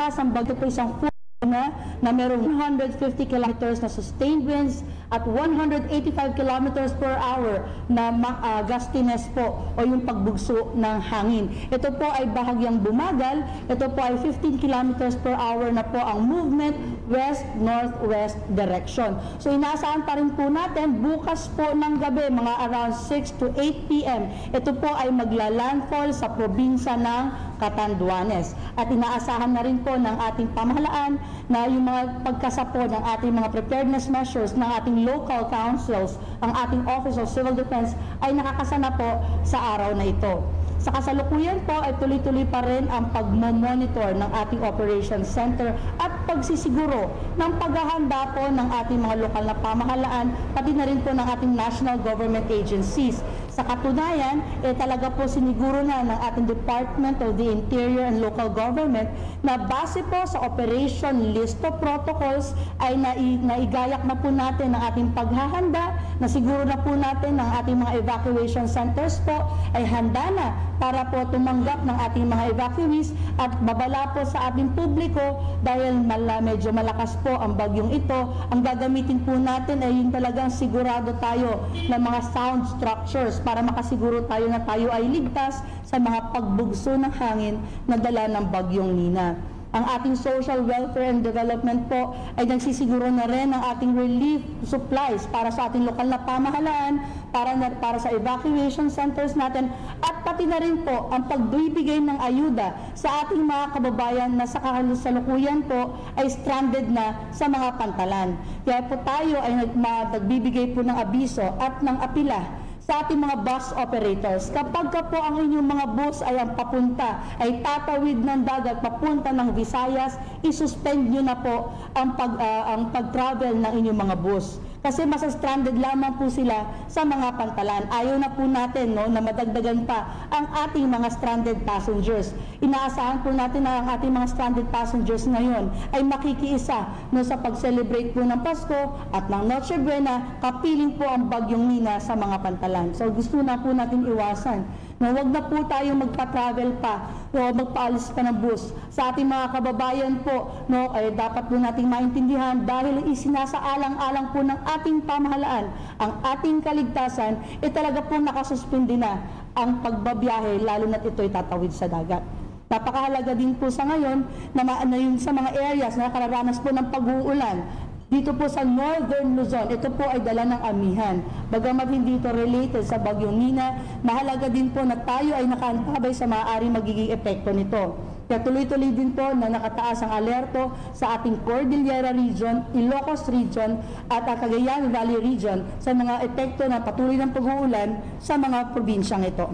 malakas ang bagyo po isang na merong 150 kilometers na sustained winds at 185 kilometers per hour na gustiness po o yung pagbugso ng hangin. Ito po ay bahagyang bumagal. Ito po ay 15 kilometers per hour na po ang movement west-northwest direction. So inaasahan pa rin po natin bukas po ng gabi mga around 6 to 8 p.m. Ito po ay magla-landfall sa probinsya ng Catanduanes. At inaasahan na rin po ng ating pamahalaan na yung mga pagkasapo ng ating mga preparedness measures ng ating local councils, ang ating Office of Civil Defense ay nakakasana po sa araw na ito. Sa kasalukuyan po ay tuloy-tuloy pa rin ang pagmomonitor ng ating Operations Center at pagsisiguro ng paghahanda po ng ating mga lokal na pamahalaan, pati na rin po ng ating national government agencies. Sa katunayan, talaga po siniguro na ng ating Department of the Interior and Local Government na base po sa Operation Listo Protocols ay naigaya na po natin ang ating paghahanda, na siguro na po natin ang ating mga evacuation centers po ay handa na para po tumanggap ng ating mga evacuees at babala po sa ating publiko dahil medyo malakas po ang bagyong ito. Ang gagamitin po natin ay yung talagang sigurado tayo ng mga sound structures para makasiguro tayo na tayo ay ligtas sa mga pagbugso ng hangin na dala ng bagyong Nina. Ang ating Social Welfare and Development po ay nagsisiguro na rin ng ating relief supplies para sa ating lokal na pamahalaan, para sa evacuation centers natin, at pati na rin po ang pagbibigay ng ayuda sa ating mga kababayan na sa kasalukuyan po ay stranded na sa mga pantalan. Kaya po tayo ay nagbibigay po ng abiso at ng apila sa ating mga bus operators. Kapag po ang inyong mga bus ay ang papunta, ay tatawid ng dagat papunta ng Visayas, isuspend nyo na po ang pag-travel ng inyong mga bus. Kasi masa-stranded lamang po sila sa mga pantalan. Ayaw na po natin na madagdagan pa ang ating mga stranded passengers. Inaasahan po natin na ang ating mga stranded passengers ngayon ay makikiisa sa pag-celebrate po ng Pasko at ng Noche Buena, kapiling po ang bagyong Nina sa mga pantalan. So gusto na po natin iwasan na wag na po tayo magpa-travel pa o magpaalis pa ng bus. Sa ating mga kababayan po, ay dapat po nating maintindihan dahil isinasaalang-alang po ng ating pamahalaan ang ating kaligtasan, talaga po nakasuspindi na ang pagbabiyahe lalo na't ito'y tatawid sa dagat. Napakahalaga din po sa ngayon na yung sa mga areas na nakararanas po ng pag-uulan. Dito po sa Northern Luzon, ito po ay dala ng amihan. Bagamat hindi ito related sa bagyong Nina, mahalaga din po na tayo ay nakaantabay sa maaaring magiging epekto nito. Kaya tuloy-tuloy din po na nakataas ang alerto sa ating Cordillera Region, Ilocos Region at Cagayan Valley Region sa mga epekto ng patuloy ng pag-uulan sa mga probinsyang ito.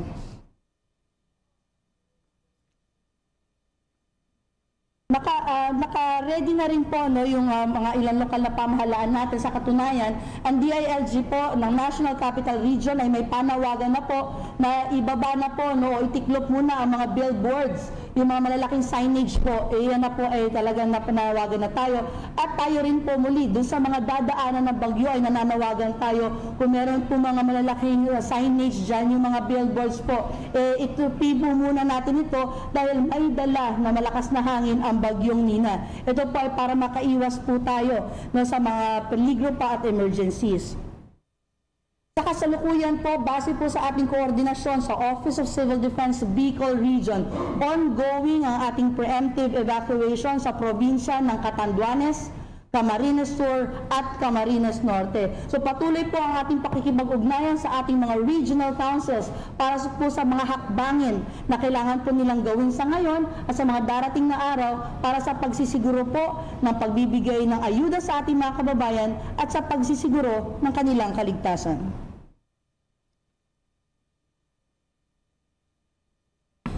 Naka-ready na rin po yung mga ilang lokal na pamahalaan natin. Sa katunayan, ang DILG po ng National Capital Region ay may panawagan na po na ibaba na po o itiklop muna ang mga billboards, yung mga malalaking signage po. Yan na po ay talagang napanawagan na tayo. At tayo rin po muli, dun sa mga dadaanan ng bagyo ay nananawagan tayo. Kung meron po mga malalaking signage dyan, yung mga billboards po, itupibo muna natin ito dahil may dala na malakas na hangin ang bagyong Nina. Ito po ay para makaiwas po tayo sa mga peligro pa at emergencies. Sa kasalukuyan po, base po sa ating koordinasyon sa Office of Civil Defense Bicol Region, ongoing ang ating preemptive evacuation sa probinsya ng Catanduanes, Camarines Sur at Camarines Norte. So patuloy po ang ating pakikipag-ugnayan sa ating mga regional councils para po sa mga hakbangin na kailangan po nilang gawin sa ngayon at sa mga darating na araw para sa pagsisiguro po ng pagbibigay ng ayuda sa ating mga kababayan at sa pagsisiguro ng kanilang kaligtasan.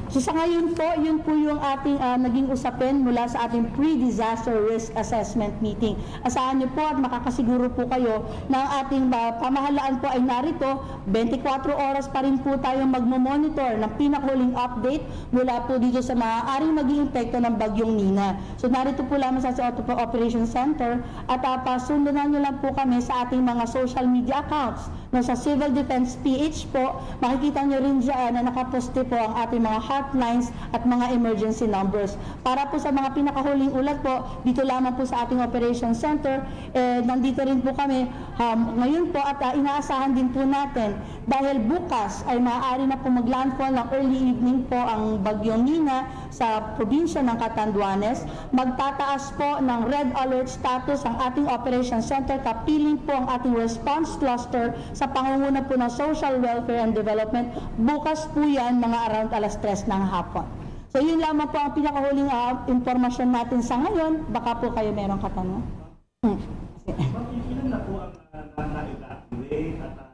So sa ngayon po, yun po yung ating naging usapin mula sa ating pre-disaster risk assessment meeting. Asahan niyo po at makakasiguro po kayo na ang ating pamahalaan po ay narito. 24 oras pa rin po tayo magmomonitor ng pinakahuling update mula po dito sa maaaring maging epekto ng bagyong Nina. So narito po lamang sa Operations Center at pasundan niyo lang po kami sa ating mga social media accounts. Sa Civil Defense PH po, makikita niyo rin dyan na nakaposte po ang ating mga hot hotlines at mga emergency numbers. Para po sa mga pinakahuling ulat po, dito lamang po sa ating Operation Center, nandito rin po kami ngayon po at inaasahan din po natin dahil bukas ay maaari na po maglandfall ng early evening po ang Bagyong Nina sa probinsya ng Catanduanes. Magtataas po ng red alert status ang ating Operation Center, kapiling po ang ating response cluster sa pangunguna po ng Social Welfare and Development. Bukas po yan mga around alas 3 ng hapon. So yun lamang po ang pinakahuling informasyon natin sa ngayon. Baka po kayo merong katanong. Ilan na po ang na-evacuate at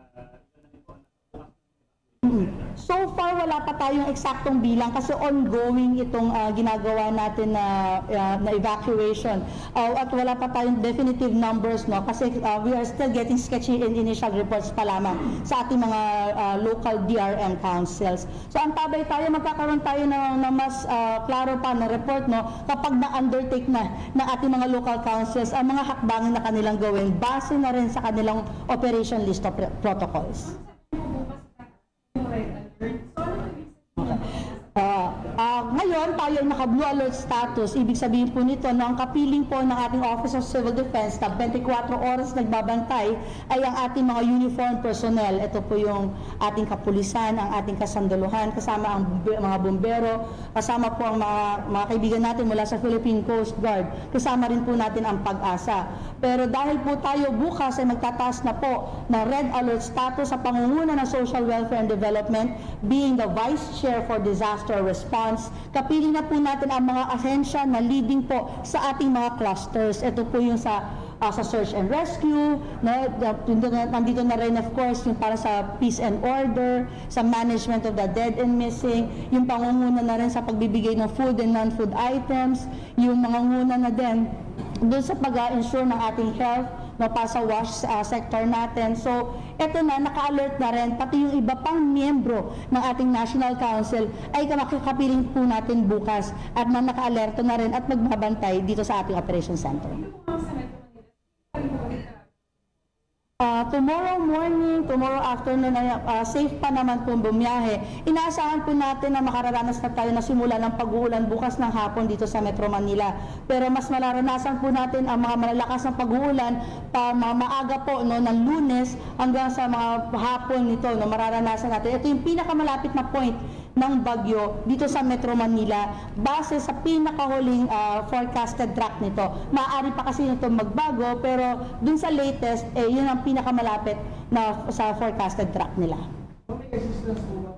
So far, wala pa tayong eksaktong bilang kasi ongoing itong ginagawa natin na evacuation. At wala pa tayong definitive numbers, no? Kasi we are still getting sketchy in initial reports pa lamang sa ating mga local DRM councils. So ang tabay tayo, magkakaroon tayo ng mas klaro pa na report, no? Kapag na-undertake na ng ating mga local councils ang mga hakbangin na kanilang gawin base na rin sa kanilang operation list of protocols. Ngayon, tayo ay naka-blue alert status. Ibig sabihin po nito na ang kapiling po ng ating Office of Civil Defense na 24 oras nagbabantay ay ang ating mga uniform personnel. Ito po yung ating kapulisan, ang ating kasanduluhan, kasama ang mga bombero, kasama po ang mga kaibigan natin mula sa Philippine Coast Guard, kasama rin po natin ang Pag-asa. Pero dahil po tayo bukas ay magtataas na po ng red alert status sa pangunguna ng Social Welfare and Development, being the Vice Chair for Disaster Response, kapiling na po natin ang mga ahensya na leading po sa ating mga clusters. Ito po yung sa search and rescue, nandito na rin of course yung para sa peace and order, sa management of the dead and missing, yung pangunguna na rin sa pagbibigay ng food and non-food items, yung mga nguna na din doon sa pag-ensure ng ating health, no, para sa wash sector natin. So, eto na, naka-alert na rin, pati yung iba pang miyembro ng ating National Council ay makakapiling po natin bukas at naka-alerto na rin at magbabantay dito sa ating Operation Center. Tomorrow morning, tomorrow afternoon, safe pa naman po bumiyahe. Inaasahan po natin na makararanas na tayo na simula ng pag-uulan bukas ng hapon dito sa Metro Manila. Pero mas mararanasan po natin ang mga malalakas ng pag-uulan maaga po, no, ng Lunes hanggang sa mga hapon nito, no, mararanasan natin. Ito yung pinakamalapit na point ng bagyo dito sa Metro Manila base sa pinakahuling forecasted track nito. Maaari pa kasi ito magbago pero dun sa latest, yun ang pinakamalapit na sa forecasted track nila. May assistance po ba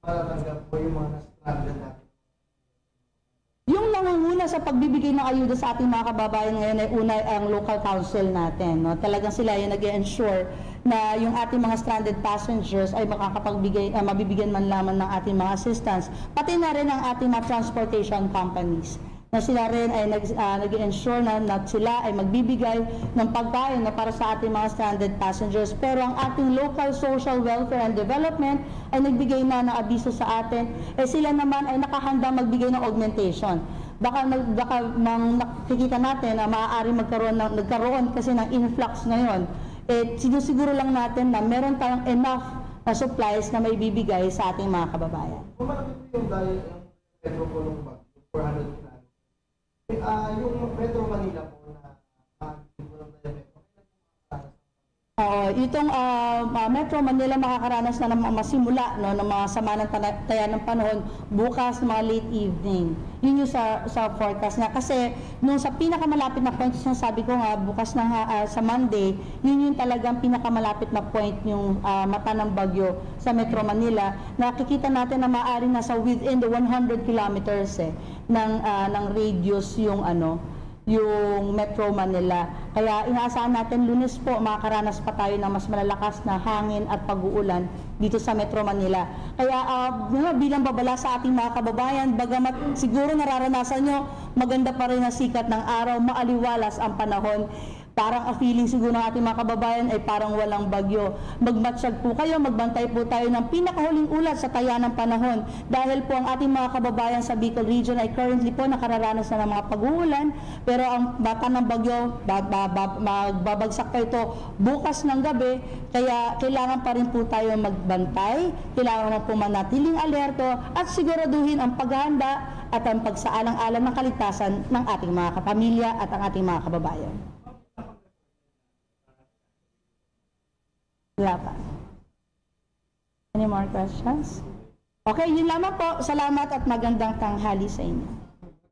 para tanggap po yung mga na-stranded natin? Yung nangunguna sa pagbibigay ng ayuda sa ating mga kababayan ngayon ay una ang local council natin. No? Talagang sila yung nag-ensure na yung ating mga stranded passengers ay mabibigyan man lamang ng ating mga assistance. Pati na rin ang ating mga transportation companies na sila rin ay nag-ensure na sila ay magbibigay ng pagkain na para sa ating mga stranded passengers. Pero ang ating local social welfare and development ay nagbigay na ng abiso sa atin. Sila naman ay nakahanda magbigay ng augmentation. Baka nakikita natin na maaari nagkaroon kasi ng influx ngayon. Sinusiguro lang natin na meron tayong enough na supplies na may bibigay sa ating mga kababayan. Kung malaki po yung dahil ang Metro po ng 400 km, yung Metro Manila po na itong Metro Manila makakaranas na masimula, no, ng mga sama ng taya ng panahon bukas mga late evening. Yun yung sa forecast na kasi nung sa pinakamalapit na point, sabi ko nga bukas na sa Monday, yun yung talagang pinakamalapit na point yung mata ng bagyo sa Metro Manila. Nakikita natin na maaari nasa within the 100 kilometers ng radius yung yung Metro Manila. Kaya inaasahan natin Lunes po makakaranas pa tayo ng mas malalakas na hangin at pag-uulan dito sa Metro Manila. Kaya bilang babala sa ating mga kababayan, bagamat siguro nararanasan nyo maganda pa rin ang sikat ng araw, maaliwalas ang panahon, Parang a feeling siguro ng ating mga kababayan ay parang walang bagyo. Magmatsyag po kayo, magbantay po tayo ng pinakahuling ulat sa taya ng panahon. Dahil po ang ating mga kababayan sa Bicol Region ay currently po nakararanas na ng mga pag-uulan. Pero ang bata ng bagyo, magbabagsak pa ito bukas ng gabi. Kaya kailangan pa rin po tayo magbantay. Kailangan po manatiling alerto at siguraduhin ang paghahanda at ang pagsaalang-alang ng kaligtasan ng ating mga kapamilya at ang ating mga kababayan. Wala pa. Any more questions? Okay, yun lamang po. Salamat at magandang tanghali sa inyo.